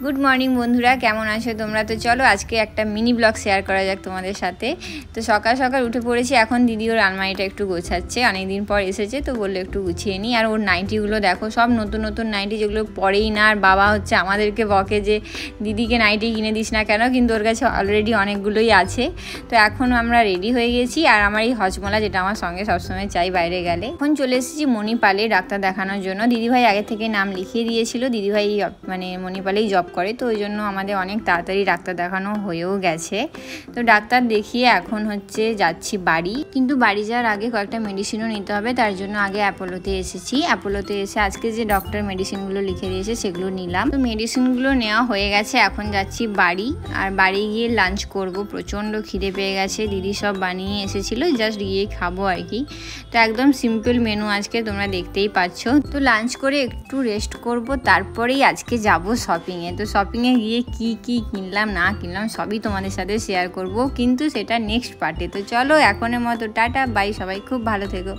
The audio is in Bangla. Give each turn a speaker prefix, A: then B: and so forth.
A: গুড মর্নিং বন্ধুরা, কেমন আছো তোমরা? তো চলো আজকে একটা মিনি ব্লগ শেয়ার করা যাক তোমাদের সাথে। তো সকাল সকাল উঠে পড়েছি, এখন দিদি ওর আলমারিটা একটু গোছাচ্ছে, অনেকদিন পর এসেছে তো বললো একটু গুছিয়ে নিই। আর ওর নাইটিগুলো দেখো, সব নতুন নতুন নাইটি, যেগুলো পরেই না। আর বাবা হচ্ছে আমাদেরকে বকে যে দিদিকে নাইটি কিনে দিস না কেন, কিন্তু ওর কাছে অলরেডি অনেকগুলোই আছে। তো এখন আমরা রেডি হয়ে গেছি, আর আমার এই হজমলা যেটা আমার সঙ্গে সবসময় চাই বাইরে গেলে। এখন চলে এসেছি মণিপালে ডাক্তার দেখানোর জন্য। দিদিভাই আগে থেকে নাম লিখিয়ে দিয়েছিল, দিদিভাই মানে মণিপালেই জব করে, তো ওই জন্য আমাদের অনেক তাড়াতাড়ি ডাক্তার দেখানো হয়েও গেছে। তো ডাক্তার দেখিয়ে এখন হচ্ছে যাচ্ছি বাড়ি, কিন্তু বাড়ি যাওয়ার আগে কয়েকটা মেডিসিনও নিতে হবে, তার জন্য আগে অ্যাপোলোতে এসেছি। অ্যাপোলোতে এসে আজকে যে ডক্টর মেডিসিনগুলো লিখে দিয়েছে সেগুলো নিলাম। তো মেডিসিনগুলো নেওয়া হয়ে গেছে, এখন যাচ্ছি বাড়ি। আর বাড়ি গিয়ে লাঞ্চ করব, প্রচণ্ড খিদে পেয়ে গেছে। দিদি সব বানিয়ে এসেছিলো, জাস্ট গিয়ে খাবো আর কি। তো একদম সিম্পল মেনু আজকে, তোমরা দেখতেই পাচ্ছ। তো লাঞ্চ করে একটু রেস্ট করব, তারপরেই আজকে যাব শপিংয়ে। তো শপিংয়ে গিয়ে কি কি কিনলাম না কিনলাম সবই তোমাদের সাথে শেয়ার করব, কিন্তু সেটা নেক্সট পার্টে। তো চলো এখনের মতো টাটা বাই, সবাই খুব ভালো থেকো।